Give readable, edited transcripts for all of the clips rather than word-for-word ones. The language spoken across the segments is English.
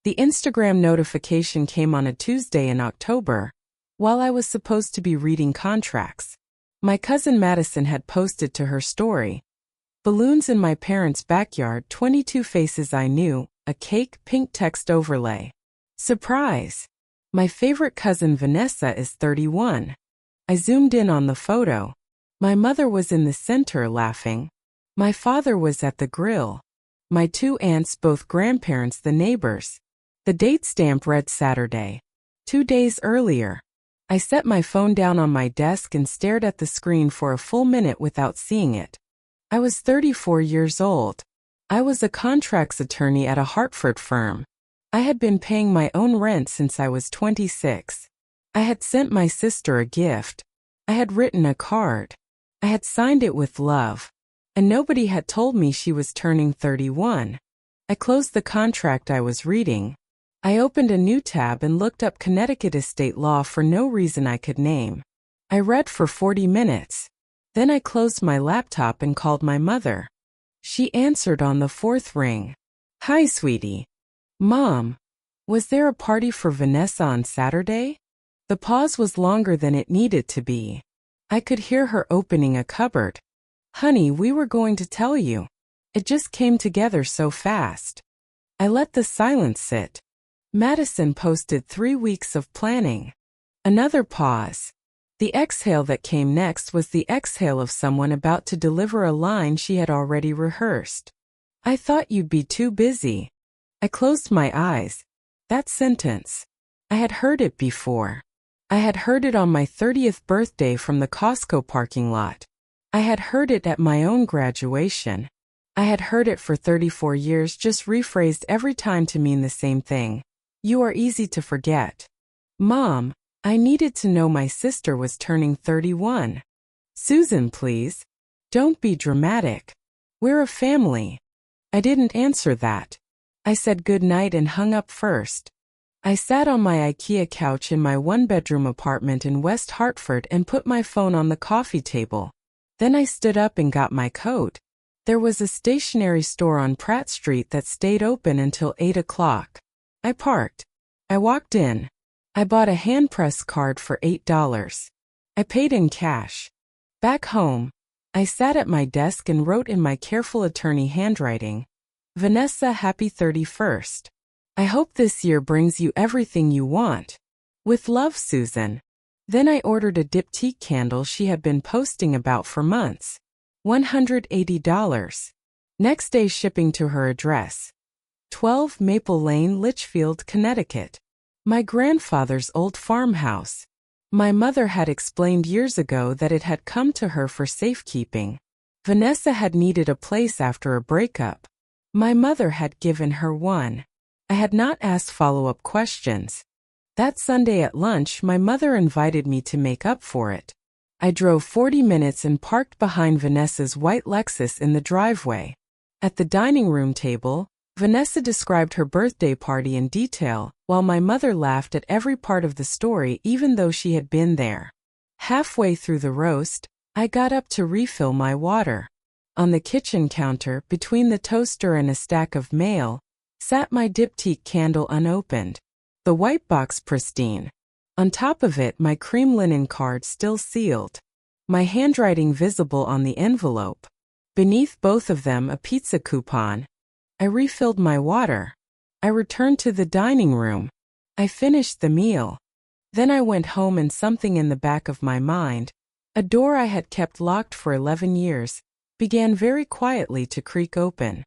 The Instagram notification came on a Tuesday in October, while I was supposed to be reading contracts. My cousin Madison had posted to her story, "Balloons in my parents' backyard, 22 faces I knew, a cake, pink text overlay. Surprise! My favorite cousin Vanessa is 31. I zoomed in on the photo. My mother was in the center laughing. My father was at the grill. My two aunts, both grandparents, the neighbors. The date stamp read Saturday. 2 days earlier. I set my phone down on my desk and stared at the screen for a full minute without seeing it. I was 34 years old. I was a contracts attorney at a Hartford firm. I had been paying my own rent since I was 26. I had sent my sister a gift. I had written a card. I had signed it with love. And nobody had told me she was turning 31. I closed the contract I was reading. I opened a new tab and looked up Connecticut estate law for no reason I could name. I read for 40 minutes. Then I closed my laptop and called my mother. She answered on the fourth ring. "Hi, sweetie." "Mom, was there a party for Vanessa on Saturday?" The pause was longer than it needed to be. I could hear her opening a cupboard. "Honey, we were going to tell you. It just came together so fast." I let the silence sit. Madison posted 3 weeks of planning. Another pause. The exhale that came next was the exhale of someone about to deliver a line she had already rehearsed. "I thought you'd be too busy." I closed my eyes. That sentence. I had heard it before. I had heard it on my 30th birthday from the Costco parking lot. I had heard it at my own graduation. I had heard it for 34 years, just rephrased every time to mean the same thing. "You are easy to forget." "Mom, I needed to know my sister was turning 31. "Susan, please. Don't be dramatic. We're a family." I didn't answer that. I said good night and hung up first. I sat on my IKEA couch in my one-bedroom apartment in West Hartford and put my phone on the coffee table. Then I stood up and got my coat. There was a stationery store on Pratt Street that stayed open until 8 o'clock. I parked. I walked in. I bought a hand-press card for $8. I paid in cash. Back home, I sat at my desk and wrote in my careful attorney handwriting, "Vanessa, happy 31st. I hope this year brings you everything you want. With love, Susan." Then I ordered a diptyque candle she had been posting about for months. $180. Next day shipping to her address. 12 Maple Lane, Litchfield, Connecticut. My grandfather's old farmhouse. My mother had explained years ago that it had come to her for safekeeping. Vanessa had needed a place after a breakup. My mother had given her one. I had not asked follow-up questions. That Sunday at lunch, my mother invited me to make up for it. I drove 40 minutes and parked behind Vanessa's white Lexus in the driveway. At the dining room table, Vanessa described her birthday party in detail, while my mother laughed at every part of the story even though she had been there. Halfway through the roast, I got up to refill my water. On the kitchen counter, between the toaster and a stack of mail, sat my diptyque candle unopened. The white box pristine. On top of it, my cream linen card still sealed. My handwriting visible on the envelope. Beneath both of them, a pizza coupon. I refilled my water. I returned to the dining room. I finished the meal. Then I went home and something in the back of my mind, a door I had kept locked for 11 years, began very quietly to creak open.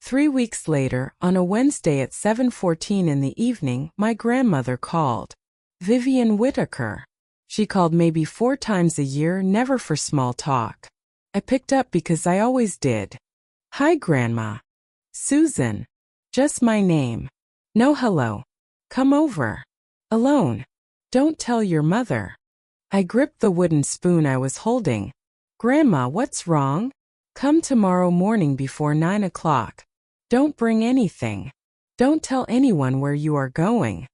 3 weeks later, on a Wednesday at 7:14 in the evening, my grandmother called. Vivian Whitaker. She called maybe 4 times a year, never for small talk. I picked up because I always did. "Hi, Grandma." "Susan." "Just my name." "No hello." "Come over." "Alone." "Don't tell your mother." I gripped the wooden spoon I was holding. "Grandma, what's wrong?" "Come tomorrow morning before 9 o'clock. Don't bring anything. Don't tell anyone where you are going."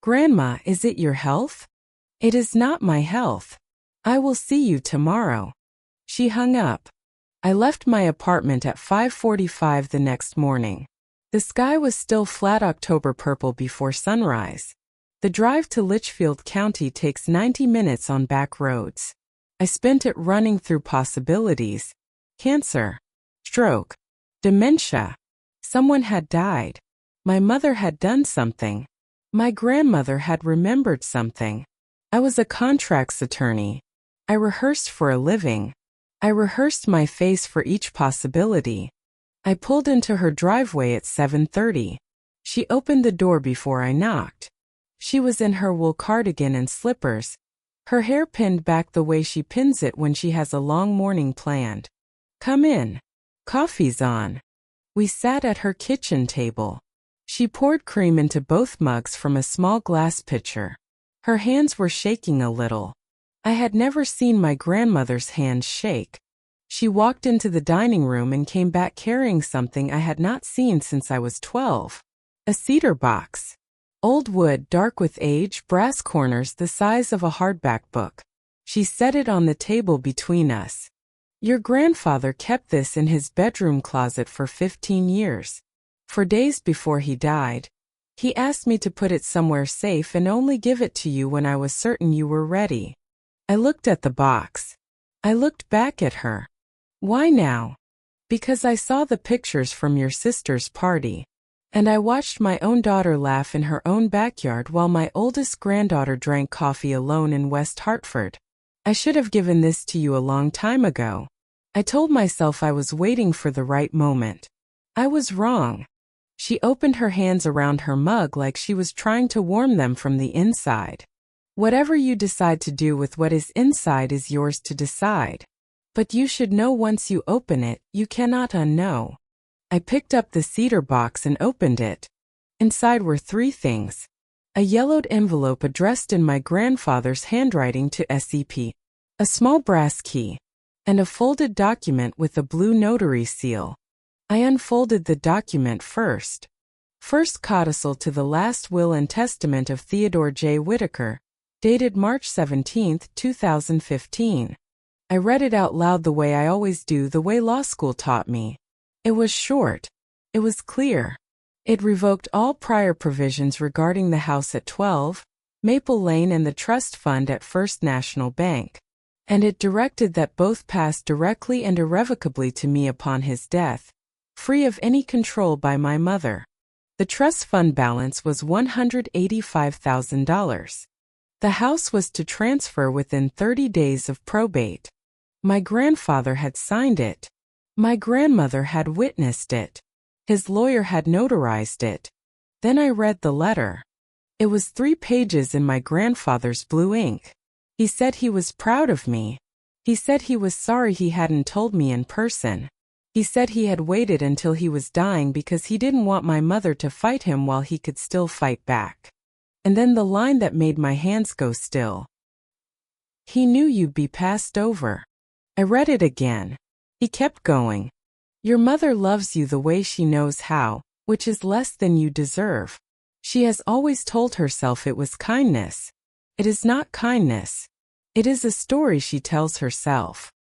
"Grandma, is it your health?" "It is not my health. I will see you tomorrow." She hung up. I left my apartment at 5:45 the next morning. The sky was still flat October purple before sunrise. The drive to Litchfield County takes 90 minutes on back roads. I spent it running through possibilities. Cancer. Stroke. Dementia. Someone had died. My mother had done something. My grandmother had remembered something. I was a contracts attorney. I rehearsed for a living. I rehearsed my face for each possibility. I pulled into her driveway at 7:30. She opened the door before I knocked. She was in her wool cardigan and slippers, her hair pinned back the way she pins it when she has a long morning planned. "Come in. Coffee's on." We sat at her kitchen table. She poured cream into both mugs from a small glass pitcher. Her hands were shaking a little. I had never seen my grandmother's hands shake. She walked into the dining room and came back carrying something I had not seen since I was 12. A cedar box. Old wood, dark with age, brass corners the size of a hardback book. She set it on the table between us. "Your grandfather kept this in his bedroom closet for 15 years. For days before he died. He asked me to put it somewhere safe and only give it to you when I was certain you were ready." I looked at the box. I looked back at her. "Why now?" "Because I saw the pictures from your sister's party. And I watched my own daughter laugh in her own backyard while my oldest granddaughter drank coffee alone in West Hartford. I should have given this to you a long time ago. I told myself I was waiting for the right moment. I was wrong." She opened her hands around her mug like she was trying to warm them from the inside. "Whatever you decide to do with what is inside is yours to decide. But you should know once you open it, you cannot unknow." I picked up the cedar box and opened it. Inside were 3 things. A yellowed envelope addressed in my grandfather's handwriting to SEP, a small brass key, and a folded document with a blue notary seal. I unfolded the document first. First codicil to the last will and testament of Theodore J. Whitaker, dated March 17, 2015. I read it out loud the way I always do, the way law school taught me. It was short. It was clear. It revoked all prior provisions regarding the house at 12 Maple Lane and the trust fund at First National Bank. And it directed that both pass directly and irrevocably to me upon his death, free of any control by my mother. The trust fund balance was $185,000. The house was to transfer within 30 days of probate. My grandfather had signed it. My grandmother had witnessed it. His lawyer had notarized it. Then I read the letter. It was 3 pages in my grandfather's blue ink. He said he was proud of me. He said he was sorry he hadn't told me in person. He said he had waited until he was dying because he didn't want my mother to fight him while he could still fight back. And then the line that made my hands go still. "He knew you'd be passed over." I read it again. He kept going. "Your mother loves you the way she knows how, which is less than you deserve. She has always told herself it was kindness. It is not kindness. It is a story she tells herself."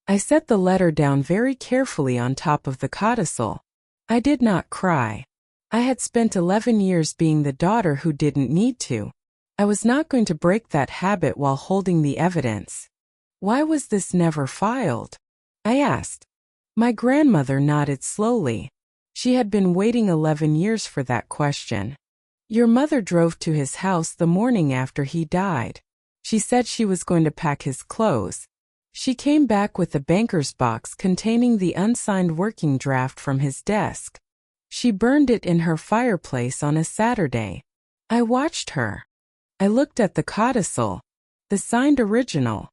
I set the letter down very carefully on top of the codicil. I did not cry. I had spent 11 years being the daughter who didn't need to. I was not going to break that habit while holding the evidence. "Why was this never filed?" I asked. My grandmother nodded slowly. She had been waiting 11 years for that question. "Your mother drove to his house the morning after he died. She said she was going to pack his clothes. She came back with a banker's box containing the unsigned working draft from his desk. She burned it in her fireplace on a Saturday. I watched her. I looked at the codicil, the signed original.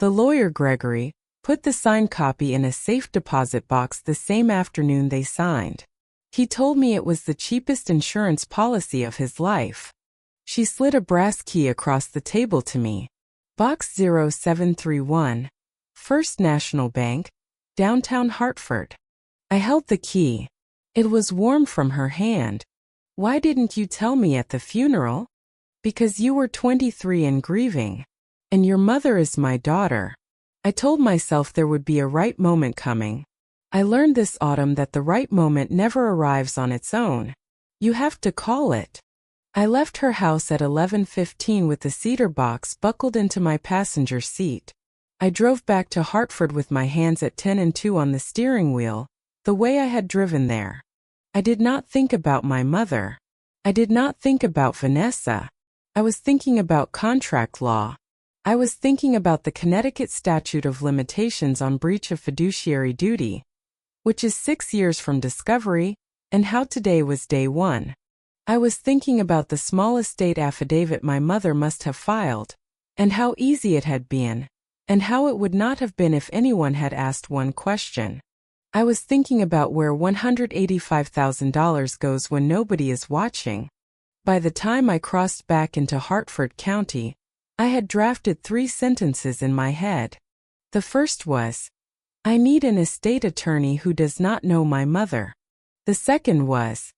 The lawyer, Gregory, put the signed copy in a safe deposit box the same afternoon they signed. He told me it was the cheapest insurance policy of his life." She slid a brass key across the table to me. "Box 0731, First National Bank, downtown Hartford." I held the key. It was warm from her hand. "Why didn't you tell me at the funeral?" "Because you were 23 and grieving. And your mother is my daughter. I told myself there would be a right moment coming. I learned this autumn that the right moment never arrives on its own. You have to call it. I left her house at 11:15 with the Cedar box buckled into my passenger seat. I drove back to Hartford with my hands at 10 and 2 on the steering wheel, the way I had driven there. I did not think about my mother. I did not think about Vanessa. I was thinking about contract law. I was thinking about the Connecticut statute of limitations on breach of fiduciary duty, which is 6 years from discovery, and how today was day one. I was thinking about the small estate affidavit my mother must have filed, and how easy it had been, and how it would not have been if anyone had asked one question. I was thinking about where $185,000 goes when nobody is watching. By the time I crossed back into Hartford County, I had drafted 3 sentences in my head. The first was, I need an estate attorney who does not know my mother. The second was,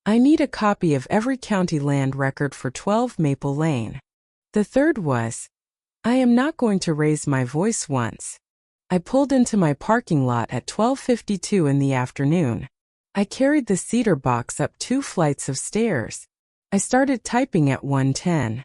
I need a copy of every county land record for 12 Maple Lane. The third was, I am not going to raise my voice once. I pulled into my parking lot at 12:52 in the afternoon. I carried the Cedar box up 2 flights of stairs. I started typing at 1:10.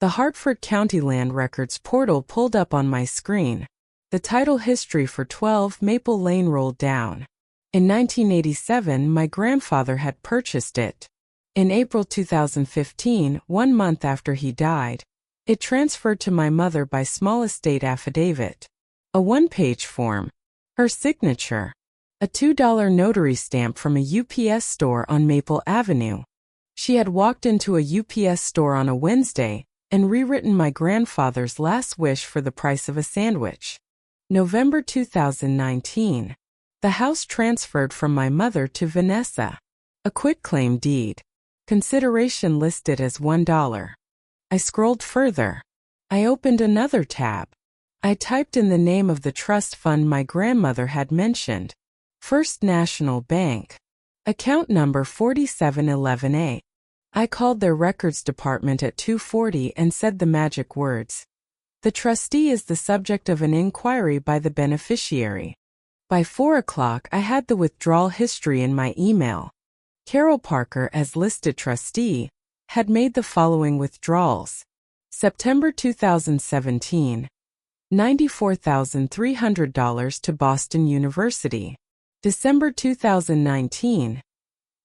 The Hartford County Land Records portal pulled up on my screen. The title history for 12 Maple Lane rolled down. In 1987, my grandfather had purchased it. In April 2015, 1 month after he died, it transferred to my mother by small estate affidavit. A 1-page form, her signature, a $2 notary stamp from a UPS store on Maple Avenue. She had walked into a UPS store on a Wednesday and rewritten my grandfather's last wish for the price of a sandwich. November 2019. The house transferred from my mother to Vanessa. A quitclaim deed. Consideration listed as $1. I scrolled further. I opened another tab. I typed in the name of the trust fund my grandmother had mentioned. First National Bank. Account number 4711A. I called their records department at 2:40 and said the magic words. The trustee is the subject of an inquiry by the beneficiary. By 4 o'clock, I had the withdrawal history in my email. Carol Parker, as listed trustee, had made the following withdrawals. September 2017, $94,300 to Boston University. December 2019,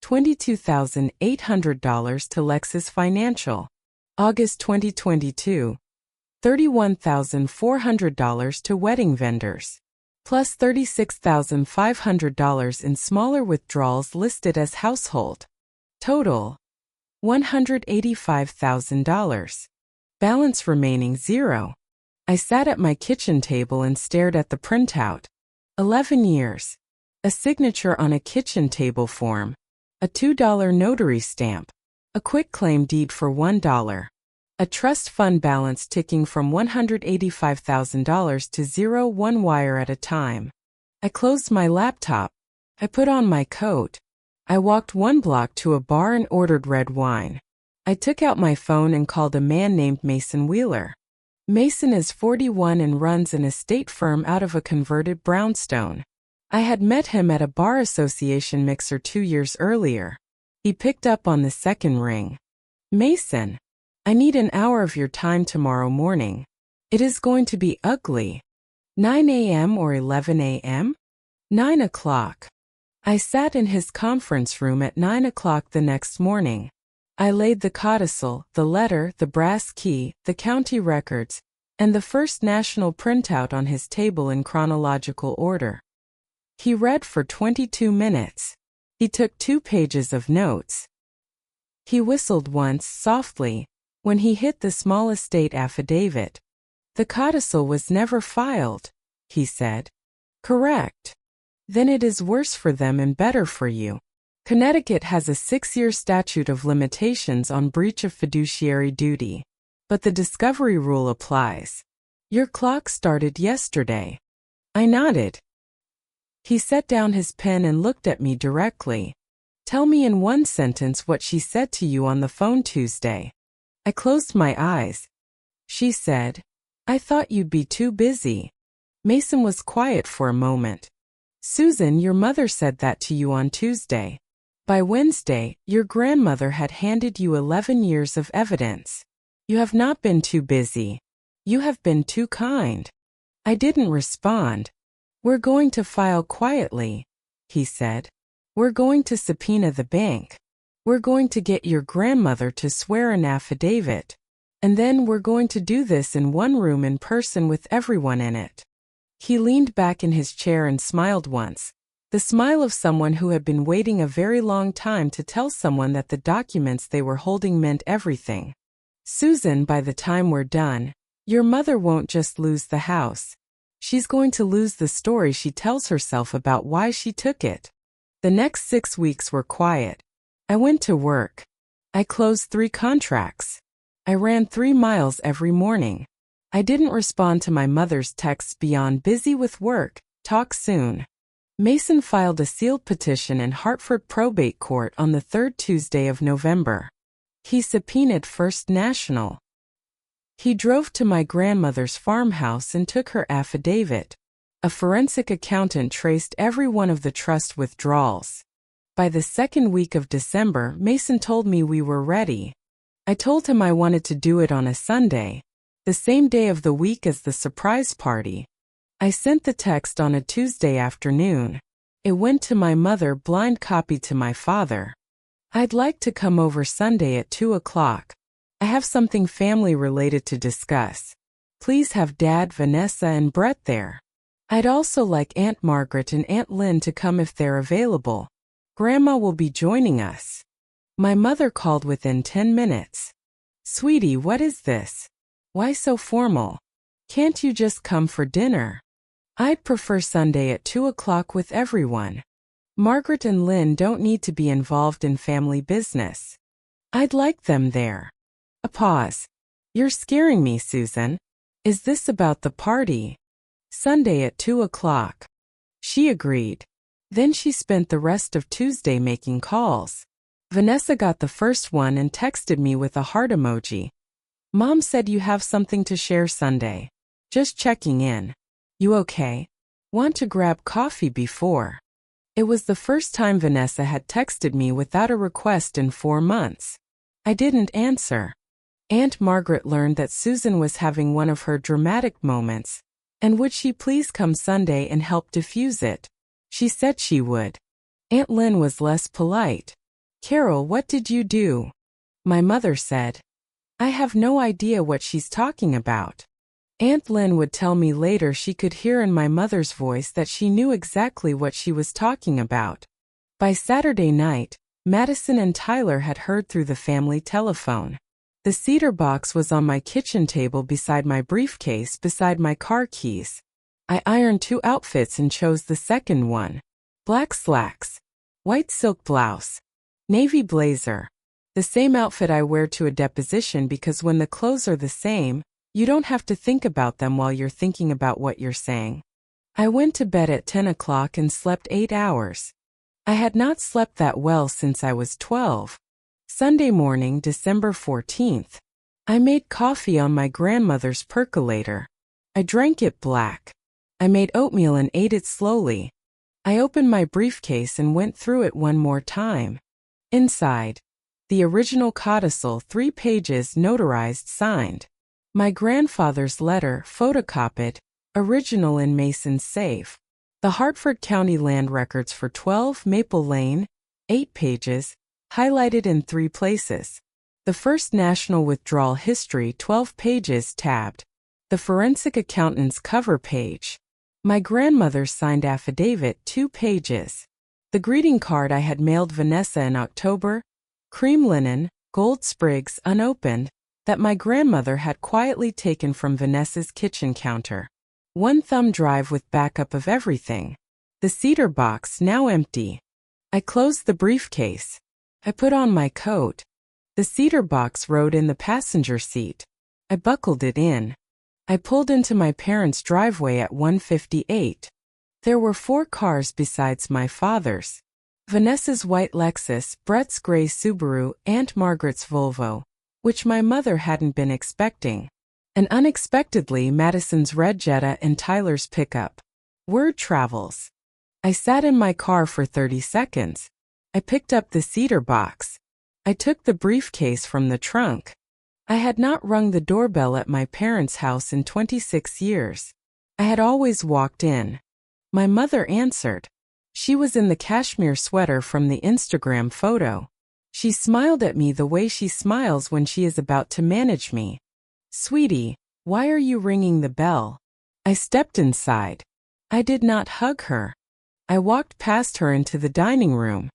$22,800 to Lexus Financial. August 2022, $31,400 to wedding vendors, plus $36,500 in smaller withdrawals listed as household. Total, $185,000. Balance remaining 0. I sat at my kitchen table and stared at the printout. 11 years. A signature on a kitchen table form. A $2 notary stamp. A quitclaim deed for $1. A trust fund balance ticking from $185,000 to 0, 1 wire at a time. I closed my laptop. I put on my coat. I walked 1 block to a bar and ordered red wine. I took out my phone and called a man named Mason Wheeler. Mason is 41 and runs an estate firm out of a converted brownstone. I had met him at a bar association mixer 2 years earlier. He picked up on the second ring. Mason, I need an hour of your time tomorrow morning. It is going to be ugly. 9 a.m. or 11 a.m.? 9 o'clock. I sat in his conference room at 9 o'clock the next morning. I laid the codicil, the letter, the brass key, the county records, and the First National printout on his table in chronological order. He read for 22 minutes. He took 2 pages of notes. He whistled once, softly, when he hit the small estate affidavit. The codicil was never filed, he said. Correct. Then it is worse for them and better for you. Connecticut has a 6-year statute of limitations on breach of fiduciary duty. But the discovery rule applies. Your clock started yesterday. I nodded. He set down his pen and looked at me directly. Tell me in 1 sentence what she said to you on the phone Tuesday. I closed my eyes. She said, I thought you'd be too busy. Mason was quiet for a moment. Susan, your mother said that to you on Tuesday. By Wednesday, your grandmother had handed you 11 years of evidence. You have not been too busy. You have been too kind. I didn't respond. We're going to file quietly, he said. We're going to subpoena the bank. We're going to get your grandmother to swear an affidavit. And then we're going to do this in one room in person with everyone in it. He leaned back in his chair and smiled once, the smile of someone who had been waiting a very long time to tell someone that the documents they were holding meant everything. Susan, by the time we're done, your mother won't just lose the house. She's going to lose the story she tells herself about why she took it. The next 6 weeks were quiet. I went to work. I closed 3 contracts. I ran 3 miles every morning. I didn't respond to my mother's texts beyond busy with work, talk soon. Mason filed a sealed petition in Hartford Probate Court on the 3rd Tuesday of November. He subpoenaed First National. He drove to my grandmother's farmhouse and took her affidavit. A forensic accountant traced every one of the trust withdrawals. By the 2nd week of December, Mason told me we were ready. I told him I wanted to do it on a Sunday, the same day of the week as the surprise party. I sent the text on a Tuesday afternoon. It went to my mother, blind copy to my father. I'd like to come over Sunday at 2 o'clock. I have something family-related to discuss. Please have Dad, Vanessa, and Brett there. I'd also like Aunt Margaret and Aunt Lynn to come if they're available. Grandma will be joining us. My mother called within 10 minutes. Sweetie, what is this? Why so formal? Can't you just come for dinner? I'd prefer Sunday at 2 o'clock with everyone. Margaret and Lynn don't need to be involved in family business. I'd like them there. A pause. You're scaring me, Susan. Is this about the party? Sunday at 2 o'clock. She agreed. Then she spent the rest of Tuesday making calls. Vanessa got the first one and texted me with a heart emoji. Mom said you have something to share Sunday. Just checking in. You okay? Want to grab coffee before? It was the first time Vanessa had texted me without a request in 4 months. I didn't answer. Aunt Margaret learned that Susan was having one of her dramatic moments, and would she please come Sunday and help diffuse it? She said she would. Aunt Lynn was less polite. Carol, what did you do? My mother said. I have no idea what she's talking about. Aunt Lynn would tell me later she could hear in my mother's voice that she knew exactly what she was talking about. By Saturday night, Madison and Tyler had heard through the family telephone. The cedar box was on my kitchen table beside my briefcase beside my car keys. I ironed 2 outfits and chose the second one. Black slacks, white silk blouse, navy blazer. The same outfit I wear to a deposition because when the clothes are the same, you don't have to think about them while you're thinking about what you're saying. I went to bed at 10 o'clock and slept 8 hours. I had not slept that well since I was 12. Sunday morning, December 14th. I made coffee on my grandmother's percolator. I drank it black. I made oatmeal and ate it slowly. I opened my briefcase and went through it one more time. Inside, the original codicil, 3 pages, notarized, signed. My grandfather's letter, photocopied, original in Mason's safe. The Hartford County land records for 12 Maple Lane, 8 pages, highlighted in 3 places. The First National withdrawal history, 12 pages, tabbed. The forensic accountant's cover page. My grandmother's signed affidavit, 2 pages. The greeting card I had mailed Vanessa in October, cream linen, gold sprigs, unopened, that my grandmother had quietly taken from Vanessa's kitchen counter. 1 thumb drive with backup of everything. The cedar box, now empty. I closed the briefcase. I put on my coat. The cedar box rode in the passenger seat. I buckled it in. I pulled into my parents' driveway at 1:58. There were 4 cars besides my father's. Vanessa's white Lexus, Brett's gray Subaru, Aunt Margaret's Volvo, which my mother hadn't been expecting, and unexpectedly Madison's red Jetta and Tyler's pickup. Word travels. I sat in my car for 30 seconds. I picked up the cedar box. I took the briefcase from the trunk. I had not rung the doorbell at my parents' house in 26 years. I had always walked in. My mother answered. She was in the cashmere sweater from the Instagram photo. She smiled at me the way she smiles when she is about to manage me. "Sweetie, why are you ringing the bell?" I stepped inside. I did not hug her. I walked past her into the dining room.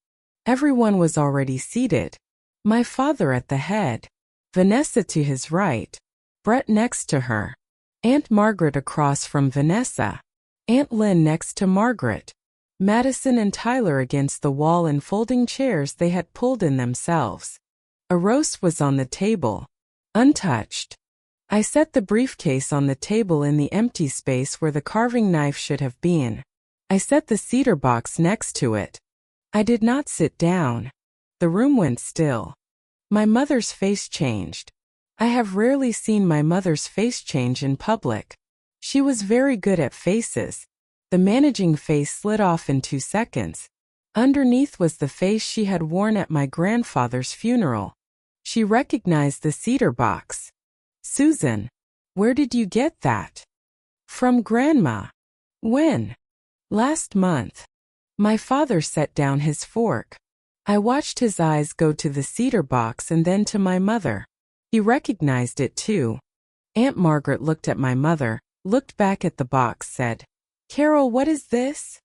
Everyone was already seated. My father at the head. Vanessa to his right. Brett next to her. Aunt Margaret across from Vanessa. Aunt Lynn next to Margaret. Madison and Tyler against the wall in folding chairs they had pulled in themselves. A roast was on the table. Untouched. I set the briefcase on the table in the empty space where the carving knife should have been. I set the cedar box next to it. I did not sit down. The room went still. My mother's face changed. I have rarely seen my mother's face change in public. She was very good at faces. The managing face slid off in 2 seconds. Underneath was the face she had worn at my grandfather's funeral. She recognized the cedar box. "Susan, where did you get that?" "From Grandma." "When?" "Last month." My father set down his fork. I watched his eyes go to the cedar box and then to my mother. He recognized it too. Aunt Margaret looked at my mother, looked back at the box, said, "Carol, what is this?"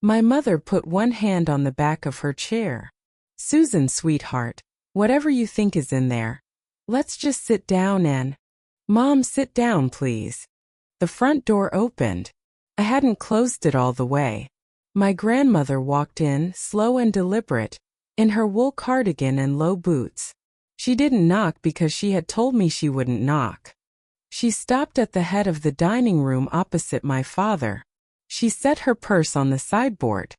My mother put one hand on the back of her chair. "Susan, sweetheart, whatever you think is in there. Let's just sit down and—" "Mom, sit down, please." The front door opened. I hadn't closed it all the way. My grandmother walked in, slow and deliberate, in her wool cardigan and low boots. She didn't knock because she had told me she wouldn't knock. She stopped at the head of the dining room opposite my father. She set her purse on the sideboard.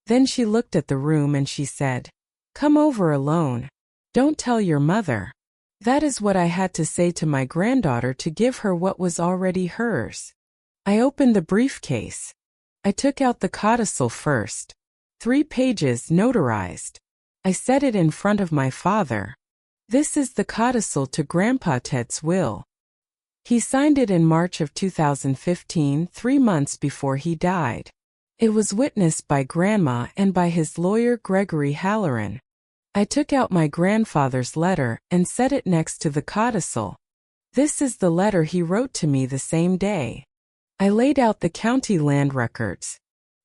Then she looked at the room and she said, "Come over alone. Don't tell your mother." That is what I had to say to my granddaughter to give her what was already hers. I opened the briefcase. I took out the codicil first. 3 pages notarized. I set it in front of my father. "This is the codicil to Grandpa Ted's will." He signed it in March of 2015, 3 months before he died. It was witnessed by Grandma and by his lawyer Gregory Halloran. I took out my grandfather's letter and set it next to the codicil. This is the letter he wrote to me the same day. I laid out the county land records.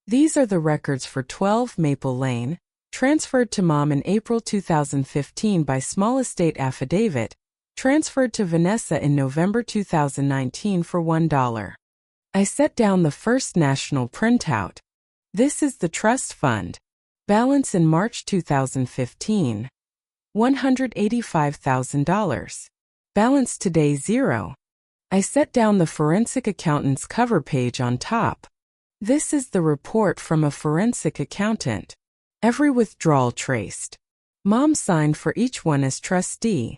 These are the records for 12 Maple Lane, transferred to Mom in April 2015 by small estate affidavit, transferred to Vanessa in November 2019 for $1. I set down the First National printout. This is the trust fund. Balance in March 2015. $185,000. Balance today 0. I set down the forensic accountant's cover page on top. This is the report from a forensic accountant. Every withdrawal traced. Mom signed for each one as trustee.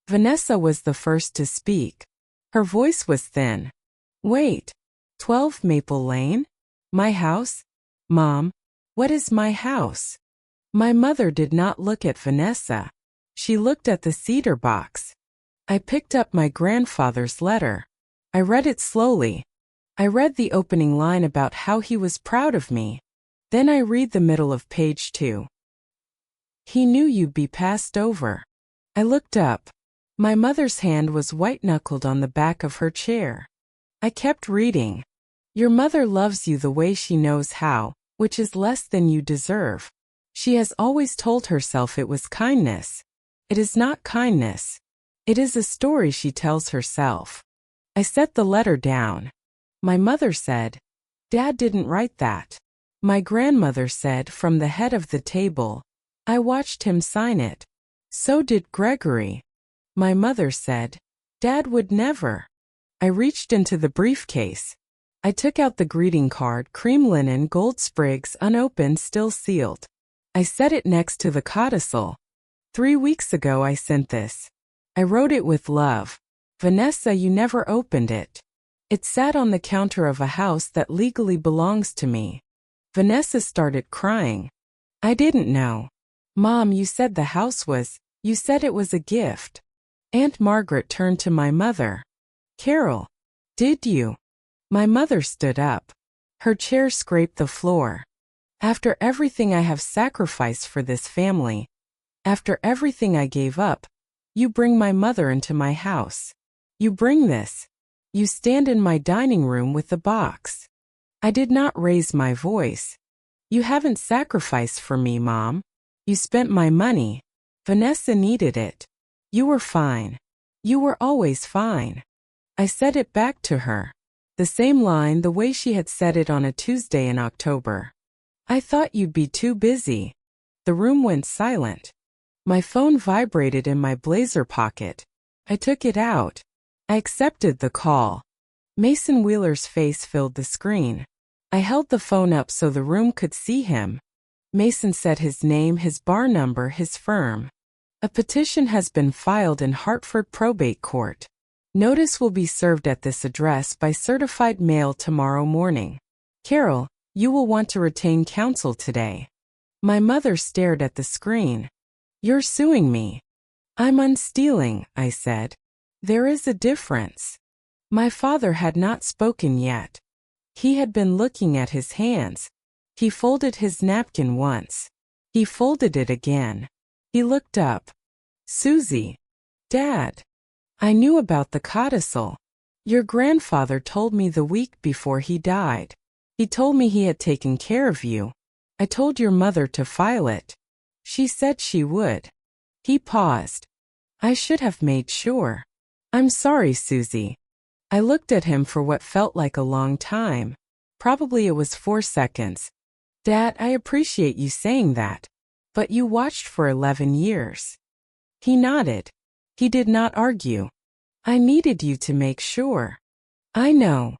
Vanessa was the first to speak. Her voice was thin. "Wait, 12 Maple Lane? My house? Mom, what is my house?" My mother did not look at Vanessa. She looked at the cedar box. I picked up my grandfather's letter. I read it slowly. I read the opening line about how he was proud of me. Then I read the middle of page 2. "He knew you'd be passed over." I looked up. My mother's hand was white-knuckled on the back of her chair. I kept reading. "Your mother loves you the way she knows how, which is less than you deserve. She has always told herself it was kindness. It is not kindness. It is a story she tells herself." I set the letter down. My mother said, "Dad didn't write that." My grandmother said from the head of the table, "I watched him sign it. So did Gregory." My mother said, "Dad would never." I reached into the briefcase. I took out the greeting card, cream linen, gold sprigs, unopened, still sealed. I set it next to the codicil. 3 weeks ago I sent this. I wrote it with love. Vanessa, you never opened it. It sat on the counter of a house that legally belongs to me. Vanessa started crying. I didn't know. Mom, you said you said it was a gift. Aunt Margaret turned to my mother. Carol, did you? My mother stood up. Her chair scraped the floor. After everything I have sacrificed for this family, after everything I gave up, you bring my mother into my house. You bring this. You stand in my dining room with the box. I did not raise my voice. You haven't sacrificed for me, Mom. You spent my money. Vanessa needed it. You were fine. You were always fine. I said it back to her. The same line the way she had said it on a Tuesday in October. I thought you'd be too busy. The room went silent. My phone vibrated in my blazer pocket. I took it out. I accepted the call. Mason Wheeler's face filled the screen. I held the phone up so the room could see him. Mason said his name, his bar number, his firm. A petition has been filed in Hartford Probate Court. Notice will be served at this address by certified mail tomorrow morning. Carol, you will want to retain counsel today. My mother stared at the screen. You're suing me. I'm unstealing, I said. There is a difference. My father had not spoken yet. He had been looking at his hands. He folded his napkin once. He folded it again. He looked up. Susie. Dad. I knew about the codicil. Your grandfather told me the week before he died. He told me he had taken care of you. I told your mother to file it. She said she would. He paused. I should have made sure. I'm sorry, Susie. I looked at him for what felt like a long time. Probably it was 4 seconds. Dad, I appreciate you saying that. But you watched for 11 years. He nodded. He did not argue. I needed you to make sure. I know.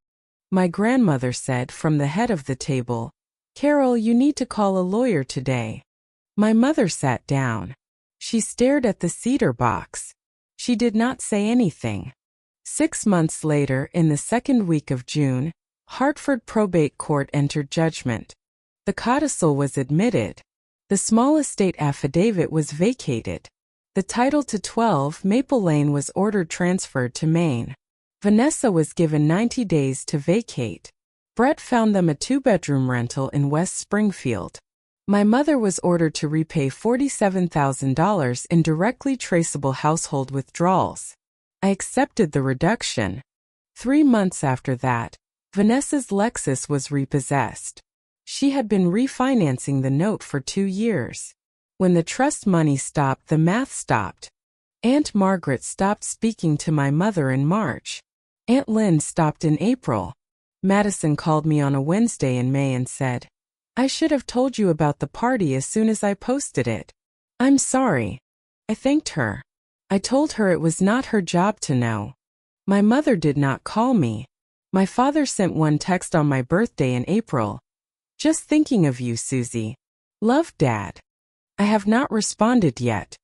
My grandmother said from the head of the table, Carol, you need to call a lawyer today. My mother sat down. She stared at the cedar box. She did not say anything. 6 months later, in the second week of June, Hartford Probate Court entered judgment. The codicil was admitted. The small estate affidavit was vacated. The title to 12 Maple Lane was ordered transferred to Maine. Vanessa was given 90 days to vacate. Brett found them a 2-bedroom rental in West Springfield. My mother was ordered to repay $47,000 in directly traceable household withdrawals. I accepted the reduction. 3 months after that, Vanessa's Lexus was repossessed. She had been refinancing the note for 2 years. When the trust money stopped, the math stopped. Aunt Margaret stopped speaking to my mother in March. Aunt Lynn stopped in April. Madison called me on a Wednesday in May and said, I should have told you about the party as soon as I posted it. I'm sorry. I thanked her. I told her it was not her job to know. My mother did not call me. My father sent one text on my birthday in April. Just thinking of you, Susie. Love, Dad. I have not responded yet.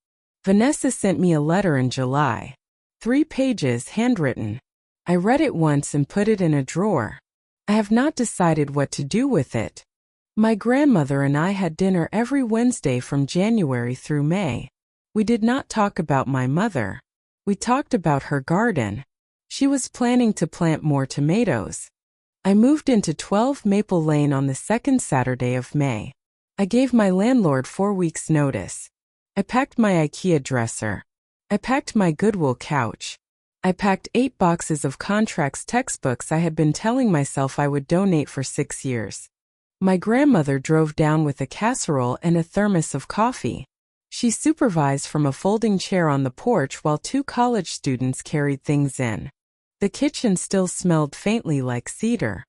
Vanessa sent me a letter in July. 3 pages, handwritten. I read it once and put it in a drawer. I have not decided what to do with it. My grandmother and I had dinner every Wednesday from January through May. We did not talk about my mother. We talked about her garden. She was planning to plant more tomatoes. I moved into 12 Maple Lane on the second Saturday of May. I gave my landlord 4 weeks' notice. I packed my IKEA dresser. I packed my Goodwill couch. I packed 8 boxes of contracts textbooks I had been telling myself I would donate for 6 years. My grandmother drove down with a casserole and a thermos of coffee. She supervised from a folding chair on the porch while 2 college students carried things in. The kitchen still smelled faintly like cedar.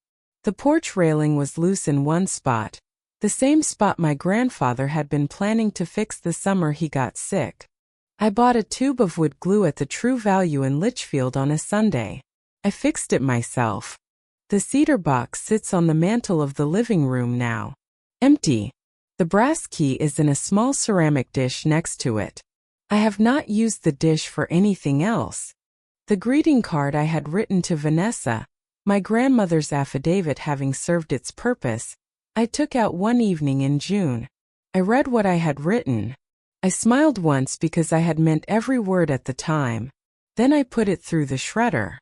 The porch railing was loose in one spot, the same spot my grandfather had been planning to fix the summer he got sick. I bought a tube of wood glue at the True Value in Litchfield on a Sunday. I fixed it myself. The cedar box sits on the mantel of the living room now. Empty. The brass key is in a small ceramic dish next to it. I have not used the dish for anything else. The greeting card I had written to Vanessa, my grandmother's affidavit having served its purpose, I took out one evening in June. I read what I had written. I smiled once because I had meant every word at the time. Then I put it through the shredder.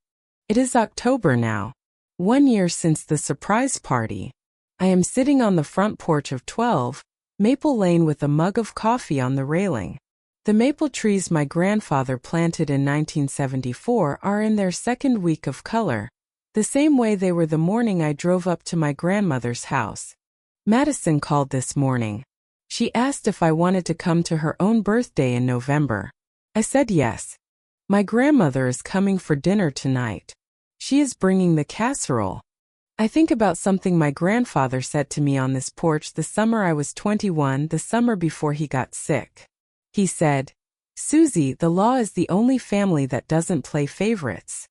It is October now. 1 year since the surprise party. I am sitting on the front porch of 12 Maple Lane with a mug of coffee on the railing. The maple trees my grandfather planted in 1974 are in their second week of color, the same way they were the morning I drove up to my grandmother's house. Madison called this morning. She asked if I wanted to come to her own birthday in November. I said yes. My grandmother is coming for dinner tonight. She is bringing the casserole. I think about something my grandfather said to me on this porch the summer I was 21, the summer before he got sick. He said, "Susie, the law is the only family that doesn't play favorites."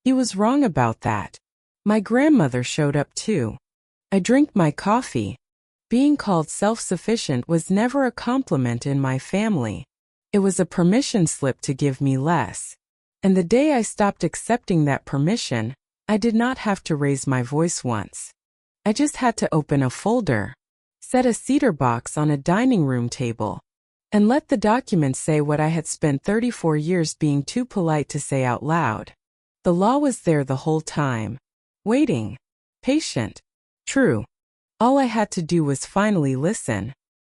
He was wrong about that. My grandmother showed up too. I drank my coffee. Being called self-sufficient was never a compliment in my family. It was a permission slip to give me less. And the day I stopped accepting that permission, I did not have to raise my voice once. I just had to open a folder, set a cedar box on a dining room table, and let the document say what I had spent 34 years being too polite to say out loud. The law was there the whole time. Waiting. Patient. True. All I had to do was finally listen.